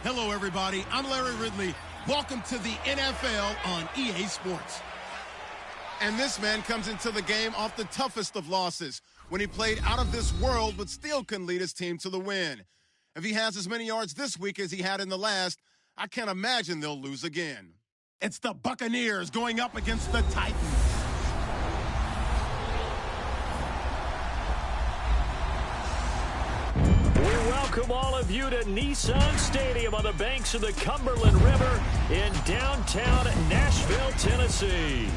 Hello, everybody. I'm Larry Ridley. Welcome to the NFL on EA Sports. And this man comes into the game off the toughest of losses when he played out of this world but still can lead his team to the win. If he has as many yards this week as he had in the last, I can't imagine they'll lose again. It's the Buccaneers going up against the Titans. Welcome all of you to Nissan Stadium on the banks of the Cumberland River in downtown Nashville, Tennessee.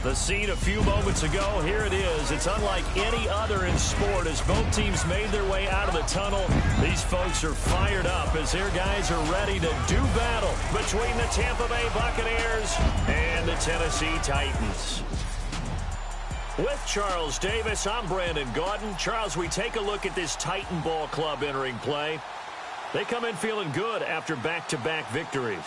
The scene a few moments ago, here it is. It's unlike any other in sport as both teams made their way out of the tunnel. These folks are fired up as their guys are ready to do battle between the Tampa Bay Buccaneers and the Tennessee Titans. With Charles Davis, I'm Brandon Gaudin. Charles, we take a look at this Titan Ball Club entering play. They come in feeling good after back-to-back victories.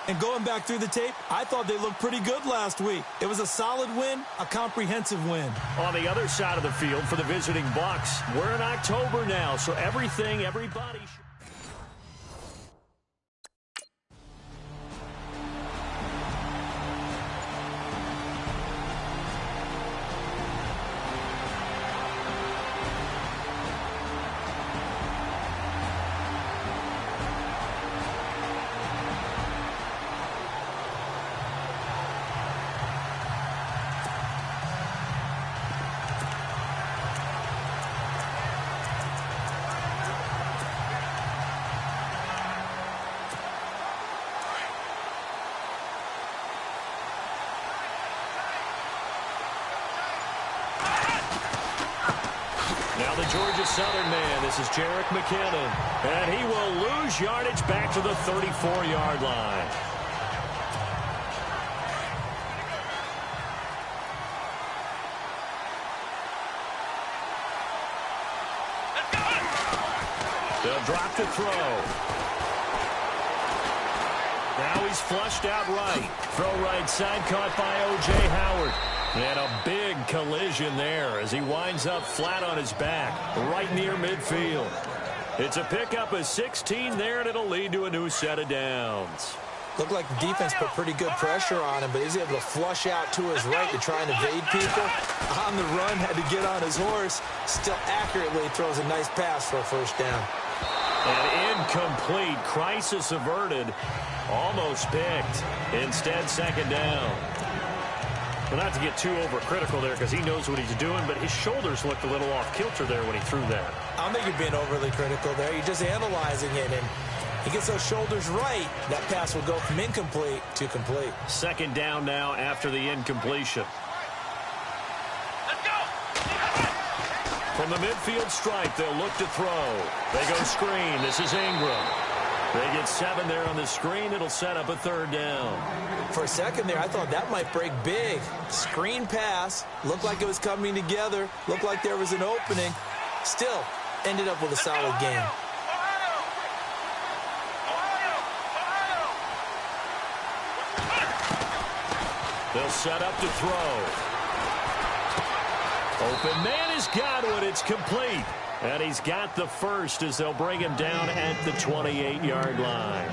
And going back through the tape, I thought they looked pretty good last week. It was a solid win, a comprehensive win. On the other side of the field for the visiting Bucs, we're in October now, so everybody... Now the Georgia Southern man, this is Jerick McKinnon, and he will lose yardage back to the 34-yard line. They'll drop the throw. Now he's flushed out right. Throw right side caught by O.J. Howard. And a big collision there as he winds up flat on his back, right near midfield. It's a pickup of 16 there, and it'll lead to a new set of downs. Looked like the defense put pretty good pressure on him, but he's able to flush out to his right to try and evade people. On the run, had to get on his horse. Still accurately throws a nice pass for a first down. An incomplete, crisis averted, almost picked. Instead, second down. Well, not to get too overcritical there because he knows what he's doing, but his shoulders looked a little off kilter there when he threw that. I don't think you're being overly critical there. You're just analyzing it, and he gets those shoulders right. That pass will go from incomplete to complete. Second down now after the incompletion. Let's go! From the midfield stripe, they'll look to throw. They go screen. This is Ingram. They get 7 there on the screen. It'll set up a third down. For a second there, I thought that might break big. Screen pass. Looked like it was coming together. Looked like there was an opening. Still, ended up with a solid game. They'll set up to throw. Open man is Godwin. It's complete. And he's got the first as they'll bring him down at the 28-yard line.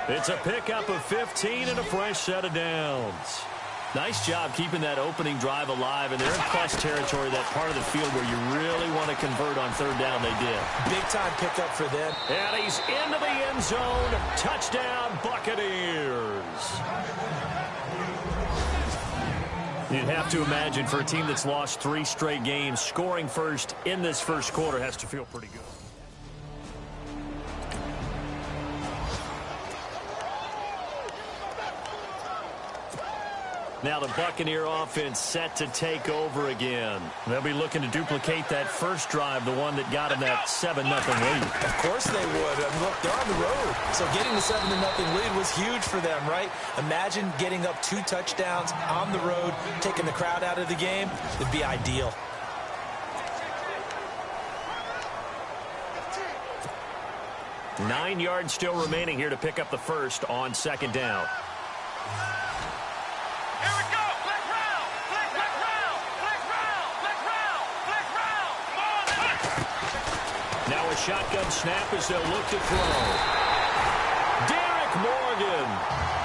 It's a pickup of 15 and a fresh set of downs. Nice job keeping that opening drive alive, and they're in plus territory, that part of the field where you really want to convert on third down. They did. Big-time pickup for them. And he's into the end zone. Touchdown, Buccaneers. You'd have to imagine for a team that's lost 3 straight games, scoring first in this first quarter has to feel pretty good. Now the Buccaneer offense set to take over again. They'll be looking to duplicate that first drive, the one that got them that 7-0 lead. Of course they would. I mean, look, they're on the road. So getting the 7-0 lead was huge for them, right? Imagine getting up 2 touchdowns on the road, taking the crowd out of the game. It'd be ideal. Nine yards still remaining here to pick up the first on second down. Now a shotgun snap as they'll look to throw. Morgan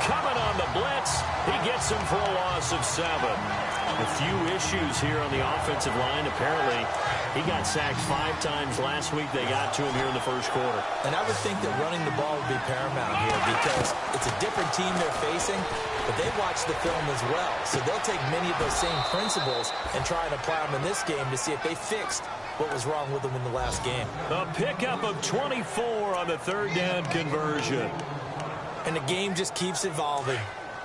coming on the blitz. He gets him for a loss of 7. A few issues here on the offensive line. Apparently, he got sacked 5 times last week. They got to him here in the first quarter. And I would think that running the ball would be paramount here because it's a different team they're facing, but they watch the film as well. So they'll take many of those same principles and try and apply them in this game to see if they fixed what was wrong with them in the last game. A pickup of 24 on the third down conversion. And the game just keeps evolving.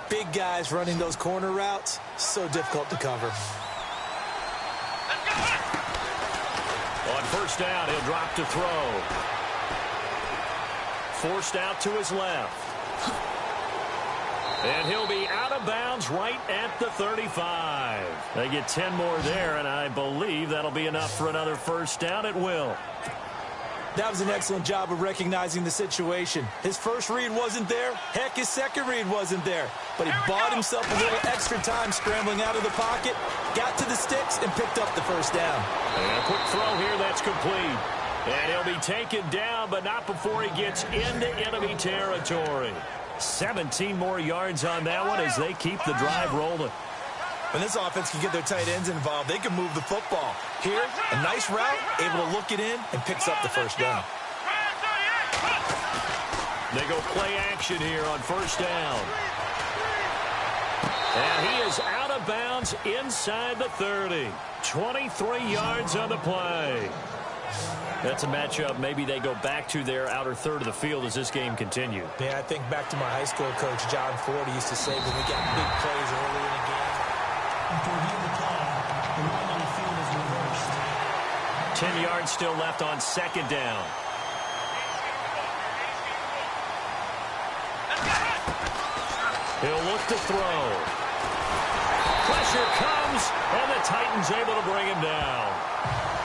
Big guys running those corner routes, so difficult to cover. On first down, he'll drop to throw. Forced out to his left. And he'll be out of bounds right at the 35. They get 10 more there, and I believe that'll be enough for another first down. It will. That was an excellent job of recognizing the situation. His first read wasn't there. Heck, his second read wasn't there. But he bought himself a little extra time scrambling out of the pocket, got to the sticks, and picked up the first down. And a quick throw here that's complete. And he'll be taken down, but not before he gets into enemy territory. 17 more yards on that one as they keep the drive rolling. When this offense can get their tight ends involved, they can move the football. Here, a nice route, able to look it in, and picks up the first down. They go play action here on first down. And he is out of bounds inside the 30. 23 yards on the play. That's a matchup maybe they go back to their outer third of the field as this game continues. Yeah, I think back to my high school coach, John Ford. He used to say when we got big plays early in the game, After review the play, the run on the field is reversed. 10 yards still left on second down. He'll look to throw. Pressure comes, and the Titans able to bring him down.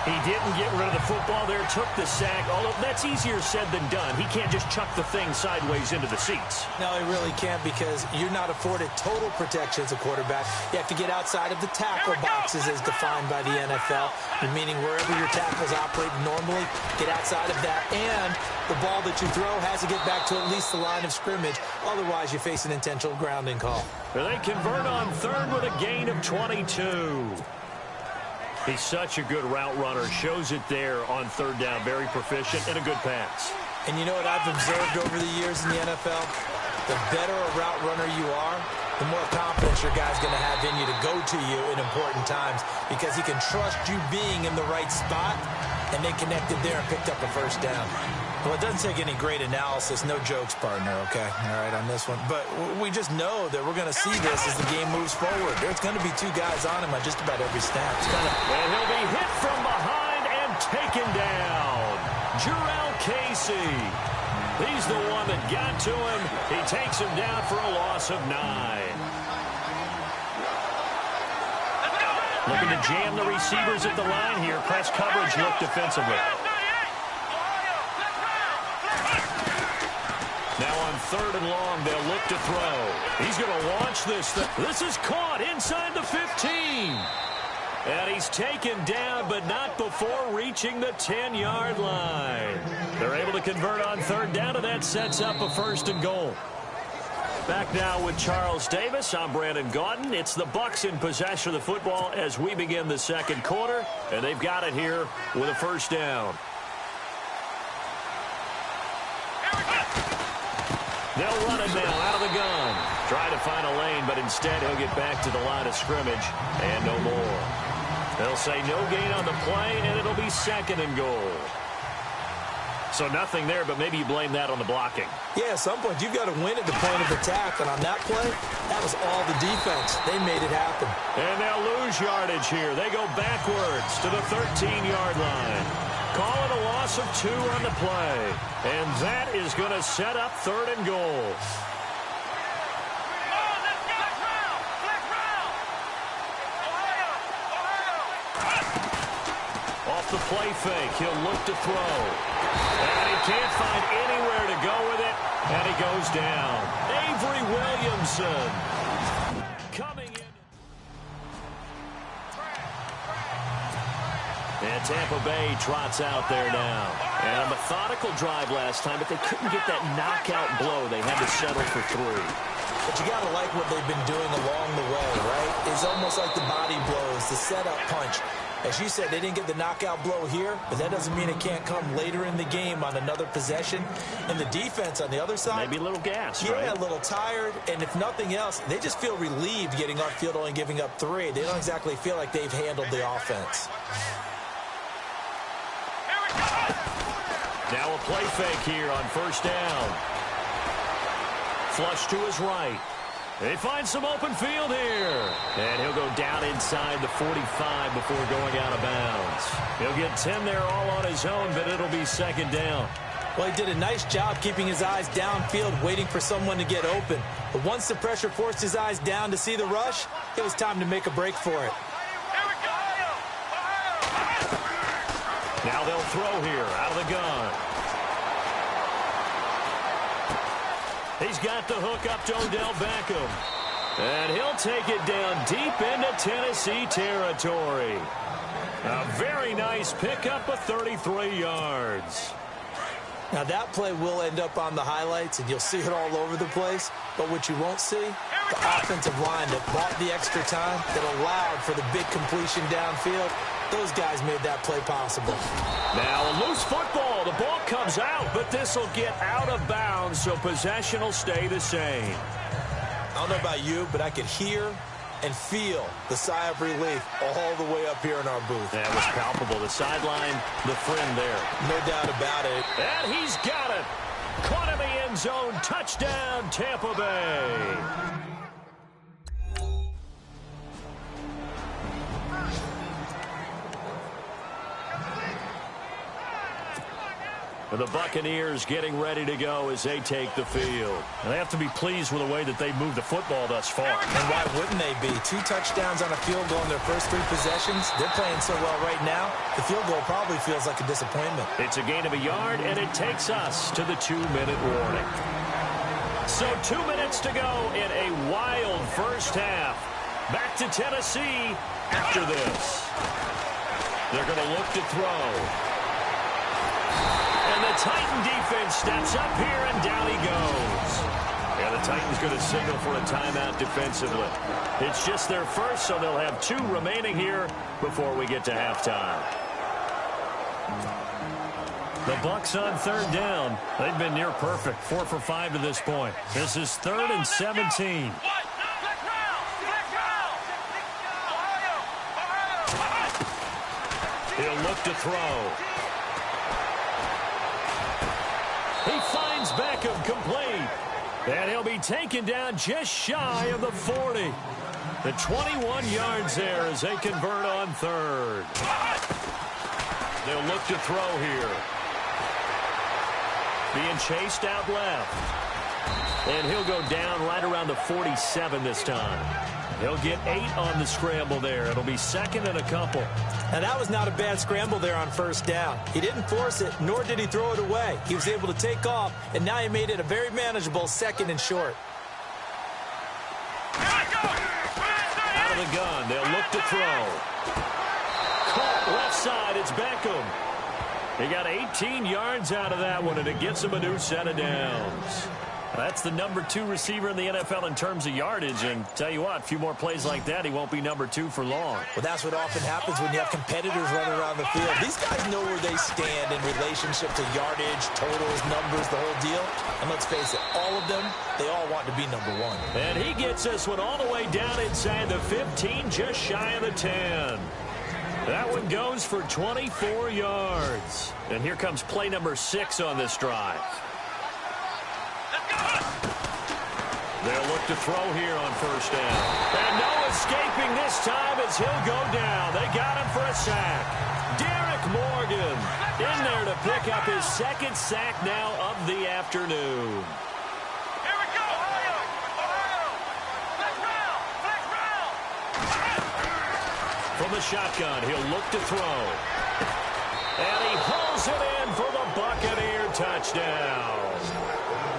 He didn't get rid of the football there, took the sack, although that's easier said than done. He can't just chuck the thing sideways into the seats. No, he really can't because you're not afforded total protection as a quarterback. You have to get outside of the tackle boxes as defined by the NFL, meaning wherever your tackles operate normally, get outside of that, and the ball that you throw has to get back to at least the line of scrimmage. Otherwise, you face an intentional grounding call. They convert on third with a gain of 22. He's such a good route runner. Shows it there on third down. Very proficient and a good pass. And you know what I've observed over the years in the NFL? The better a route runner you are, the more confidence your guy's going to have in you to go to you in important times because he can trust you being in the right spot, and they connected there and picked up a first down. Well, it doesn't take any great analysis. No jokes, partner, okay? All right, on this one. But we just know that we're going to see this as the game moves forward. There's going to be 2 guys on him on just about every snap. And he'll be hit from behind and taken down. Jurrell Casey. He's the one that got to him. He takes him down for a loss of 9. Looking to jam the receivers at the line here. Press coverage look defensively. Now on third and long, they'll look to throw. He's going to launch this thing. This is caught inside the 15. And he's taken down, but not before reaching the 10-yard line. They're able to convert on third down, and that sets up a first and goal. Back now with Charles Davis. I'm Brandon Gaudin. It's the Bucs in possession of the football as we begin the second quarter, and they've got it here with a first down. They'll run it now out of the gun. Try to find a lane, but instead he'll get back to the line of scrimmage and no more. They'll say no gain on the play, and it'll be second and goal. So nothing there, but maybe you blame that on the blocking. Yeah, at some point you've got to win at the point of attack, and on that play, that was all the defense. They made it happen. And they'll lose yardage here. They go backwards to the 13-yard line. Call it a loss of 2 on the play. And that is going to set up third and goal. Off the play fake, he'll look to throw. And he can't find anywhere to go with it. And he goes down. Avery Williamson coming in. And Tampa Bay trots out there now. And a methodical drive last time, but they couldn't get that knockout blow. They had to settle for 3. But you got to like what they've been doing along the way, right? It's almost like the body blows, the setup punch. As you said, they didn't get the knockout blow here, but that doesn't mean it can't come later in the game on another possession. And the defense on the other side, maybe a little gas, yeah, right? A little tired. And if nothing else, they just feel relieved getting off field, only giving up 3. They don't exactly feel like they've handled the offense. Now a play fake here on first down. Flush to his right. They find some open field here. And he'll go down inside the 45 before going out of bounds. He'll get 10 there all on his own, but it'll be second down. Well, he did a nice job keeping his eyes downfield, waiting for someone to get open. But once the pressure forced his eyes down to see the rush, it was time to make a break for it. Now they'll throw here out of the gun. He's got the hook up to Odell Beckham. And he'll take it down deep into Tennessee territory. A very nice pickup of 33 yards. Now that play will end up on the highlights, and you'll see it all over the place. But what you won't see, the offensive line that bought the extra time, that allowed for the big completion downfield, those guys made that play possible. Now a loose football. The ball comes out, but this will get out of bounds, so possession will stay the same. I don't know about you, but I could hear and feel the sigh of relief all the way up here in our booth. That was palpable. The sideline, the friend there. No doubt about it. And he's got it. Caught in the end zone. Touchdown, Tampa Bay. The Buccaneers getting ready to go as they take the field. They have to be pleased with the way that they moved the football thus far. And why wouldn't they be? 2 touchdowns on a field goal in their first 3 possessions. They're playing so well right now, the field goal probably feels like a disappointment. It's a gain of a yard, and it takes us to the 2-minute warning. So 2 minutes to go in a wild first half. Back to Tennessee after this. They're going to look to throw. And the Titan defense steps up here, and down he goes. Yeah, the Titans going to signal for a timeout defensively. It's just their first, so they'll have 2 remaining here before we get to halftime. The Bucs on third down. They've been near perfect, 4 for 5 to this point. This is 3rd and 17. He'll look to throw. He finds Beckham complete. And he'll be taken down just shy of the 40. The 21 yards there as they convert on 3rd. They'll look to throw here. Being chased out left. And he'll go down right around the 47 this time. He'll get 8 on the scramble there. It'll be 2nd and a couple. Now, that was not a bad scramble there on first down. He didn't force it, nor did he throw it away. He was able to take off, and now he made it a very manageable 2nd and short. Out of the gun, they'll look to throw. Caught left side, it's Beckham. He got 18 yards out of that one, and it gets him a new set of downs. That's the number 2 receiver in the NFL in terms of yardage, and tell you what, a few more plays like that, he won't be number 2 for long. Well, that's what often happens when you have competitors running around the field. These guys know where they stand in relationship to yardage, totals, numbers, the whole deal. And let's face it, all of them, they all want to be number 1. And he gets this one all the way down inside the 15, just shy of the 10. That one goes for 24 yards. And here comes play number 6 on this drive. They'll look to throw here on first down. And no escaping this time as he'll go down. They got him for a sack. Derek Morgan in there to pick up his 2nd sack now of the afternoon. Here we go. Ohio. Flex round. From the shotgun, he'll look to throw. And he hauls it in for the Buccaneer touchdown.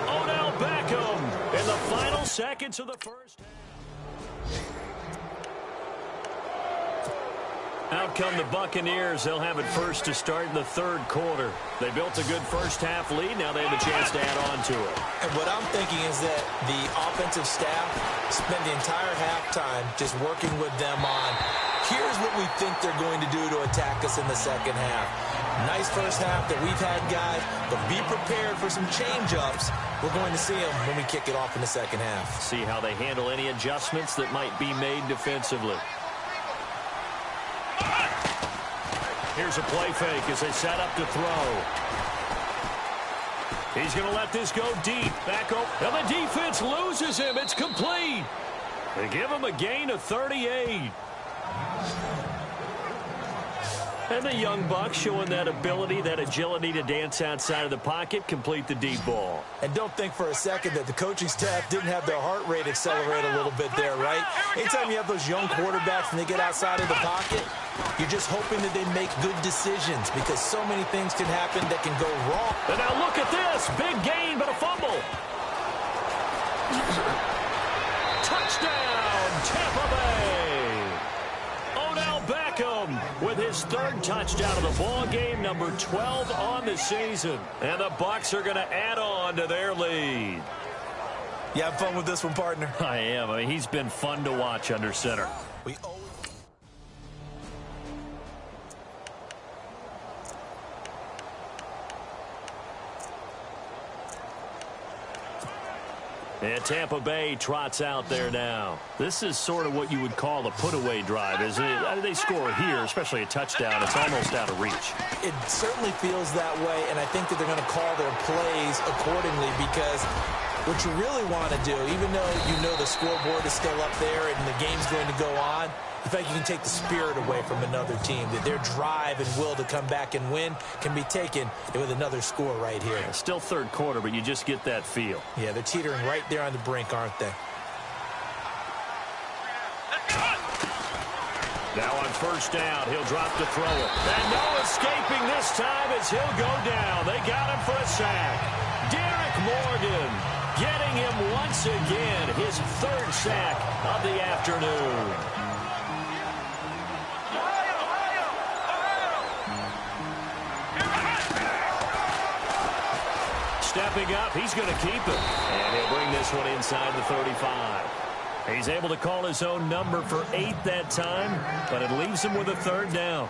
Odell Beckham in the final seconds of the first half. Out come the Buccaneers. They'll have it first to start in the third quarter. They built a good first-half lead. Now they have a chance to add on to it. And what I'm thinking is that the offensive staff spent the entire halftime just working with them on, here's what we think they're going to do to attack us in the second half. Nice first half that we've had, guys, but be prepared for some change-ups. We're going to see them when we kick it off in the second half. See how they handle any adjustments that might be made defensively. Here's a play fake as they set up to throw. He's going to let this go deep. Back up. And the defense loses him. It's complete. They give him a gain of 38. And the young buck showing that ability, that agility to dance outside of the pocket, complete the deep ball. And don't think for a second that the coaching staff didn't have their heart rate accelerate a little bit there, right? Anytime you have those young quarterbacks and they get outside of the pocket, you're just hoping that they make good decisions because so many things can happen that can go wrong. And now look at this. Big gain, but a fumble. Touchdown, Tampa Bay. Odell Beckham with his third touchdown of the ball game, number 12 on the season. And the Bucs are going to add on to their lead. You have fun with this one, partner? I am. I mean, he's been fun to watch under center. And Tampa Bay trots out there now. This is sort of what you would call a put-away drive, isn't it? They score here, especially a touchdown. It's almost out of reach. It certainly feels that way, and I think that they're going to call their plays accordingly because what you really want to do, even though you know the scoreboard is still up there and the game's going to go on, in fact, you can take the spirit away from another team, that their drive and will to come back and win can be taken with another score right here. Still third quarter, but you just get that feel. Yeah, they're teetering right there on the brink, aren't they? Now on first down, he'll drop to throw it. And no escaping this time as he'll go down. They got him for a sack. Derek Morgan getting him once again, his third sack of the afternoon. Stepping up, he's going to keep it. And he'll bring this one inside the 35. He's able to call his own number for 8 that time, but it leaves him with a third down.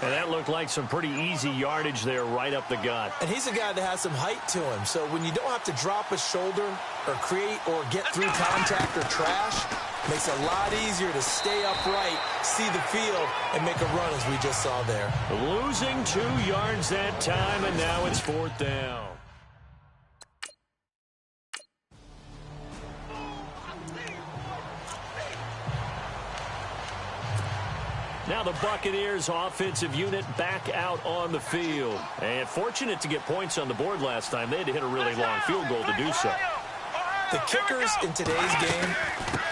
And that looked like some pretty easy yardage there right up the gut. And he's a guy that has some height to him. So when you don't have to drop a shoulder or create or get through contact or trash, makes it a lot easier to stay upright, see the field, and make a run as we just saw there. Losing 2 yards that time, and now it's 4th down. Now the Buccaneers offensive unit back out on the field. And fortunate to get points on the board last time. They had to hit a really long field goal to do so. The kickers in today's game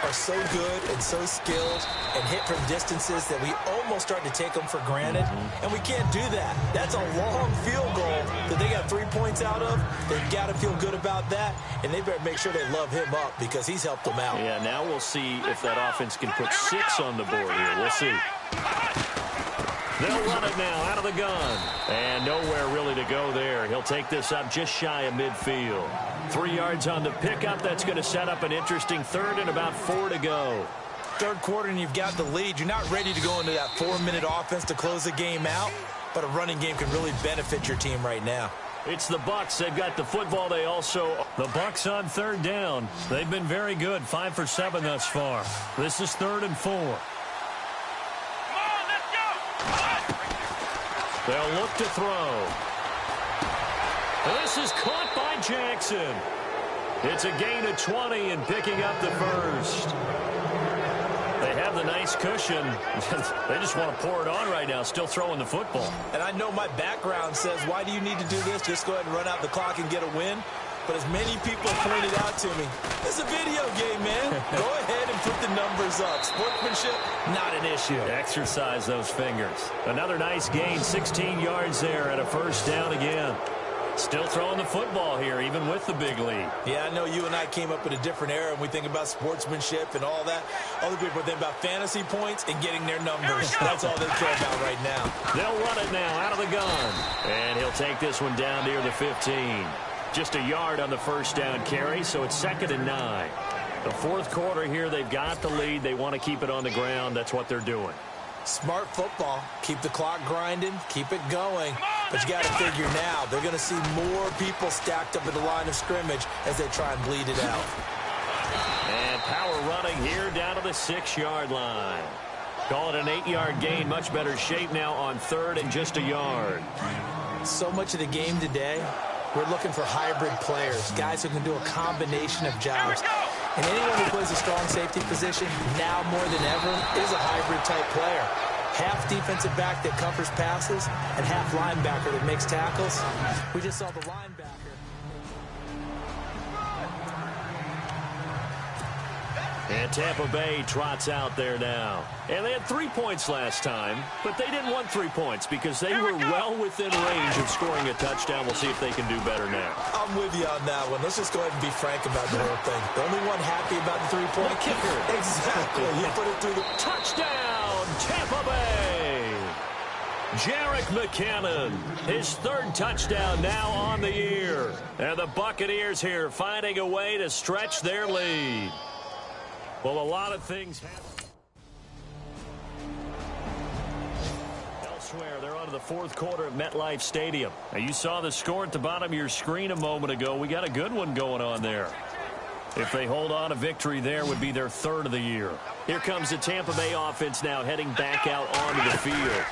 are so good and so skilled and hit from distances that we almost start to take them for granted. And we can't do that. That's a long field goal that they got 3 points out of. They've got to feel good about that. And they better make sure they love him up because he's helped them out. Yeah, now we'll see if that offense can put 6 on the board here. We'll see. They'll run it now out of the gun. And nowhere really to go there. He'll take this up just shy of midfield. 3 yards on the pickup. That's going to set up an interesting third and about 4 to go. Third quarter and you've got the lead. You're not ready to go into that 4-minute offense to close the game out. But a running game can really benefit your team right now. It's the Bucs. They've got the football. They also... The Bucs on third down. They've been very good. 5 for 7 thus far. This is 3rd and 4. They'll look to throw. This is caught by Jackson. It's a gain of 20 and picking up the first. They have the nice cushion. They just want to pour it on right now, still throwing the football. And I know my background says, why do you need to do this? Just go ahead and run out the clock and get a win. But as many people pointed out to me, it's a video game, man. Go ahead and put the numbers up. Sportsmanship, not an issue. Exercise those fingers. Another nice gain, 16 yards there at a first down again. Still throwing the football here, even with the big lead. Yeah, I know you and I came up in a different era, and we think about sportsmanship and all that. Other people think about fantasy points and getting their numbers. That's all they care about right now. They'll run it now out of the gun. And he'll take this one down near the 15. Just a yard on the first down carry, so it's 2nd and 9. The fourth quarter here, they've got the lead. They want to keep it on the ground. That's what they're doing. Smart football. Keep the clock grinding. Keep it going. But you got to figure now, they're going to see more people stacked up at the line of scrimmage as they try and bleed it out. And power running here down to the 6-yard line. Call it an 8-yard gain. Much better shape now on 3rd and just a yard. So much of the game today, we're looking for hybrid players, guys who can do a combination of jobs. And anyone who plays a strong safety position, now more than ever, is a hybrid-type player. Half defensive back that covers passes and half linebacker that makes tackles. We just saw the linebacker. And Tampa Bay trots out there now. And they had 3 points last time, but they didn't want 3 points because they were well within range of scoring a touchdown. We'll see if they can do better now. I'm with you on that one. Let's just go ahead and be frank about the whole thing. The only one happy about the 3-point kicker. Exactly. He put it through the touchdown, Tampa Bay. Jerick McKinnon, his 3rd touchdown now on the year. And the Buccaneers here finding a way to stretch their lead. Well, a lot of things happen. Elsewhere, they're on to the fourth quarter at MetLife Stadium. Now, you saw the score at the bottom of your screen a moment ago. We got a good one going on there. If they hold on, a victory there would be their 3rd of the year. Here comes the Tampa Bay offense now heading back out onto the field.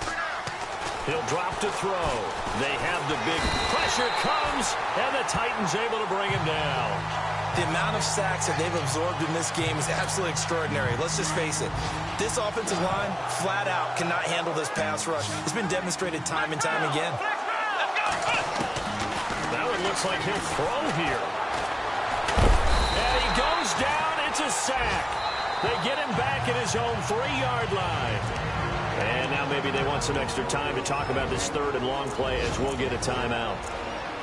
He'll drop to throw. They have the big pressure comes, and the Titans able to bring him down. The amount of sacks that they've absorbed in this game is absolutely extraordinary. Let's just face it. This offensive line, flat out, cannot handle this pass rush. It's been demonstrated time and time again. Now it looks like he'll throw here. And he goes down. It's a sack. They get him back at his own 3-yard line. And now maybe they want some extra time to talk about this 3rd and long play as we'll get a timeout.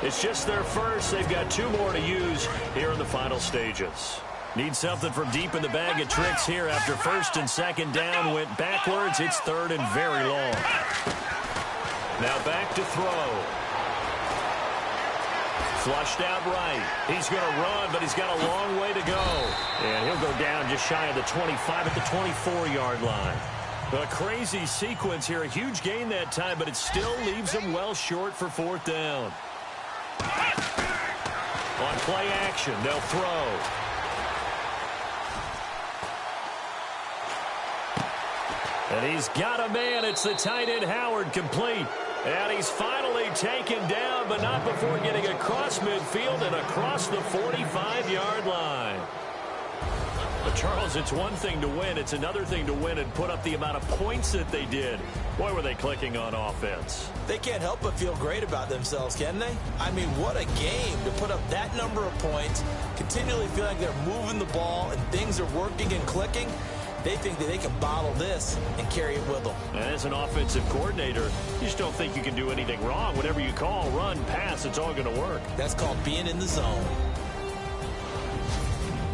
It's just their first. They've got 2 more to use here in the final stages. Need something from deep in the bag of tricks here after 1st and 2nd down went backwards. It's 3rd and very long. Now back to throw. Flushed out right. He's going to run, but he's got a long way to go. And he'll go down just shy of the 25 at the 24-yard line. A crazy sequence here. A huge gain that time, but it still leaves him well short for 4th down. On play action, they'll throw. And he's got a man. It's the tight end Howard, complete. And he's finally taken down, but not before getting across midfield and across the 45-yard line. But, Charles, it's one thing to win. It's another thing to win and put up the amount of points that they did. Boy, were they clicking on offense. They can't help but feel great about themselves, can they? I mean, what a game to put up that number of points, continually feel like they're moving the ball and things are working and clicking. They think that they can bottle this and carry it with them. And as an offensive coordinator, you just don't think you can do anything wrong. Whatever you call, run, pass, it's all going to work. That's called being in the zone.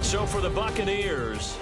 So for the Buccaneers,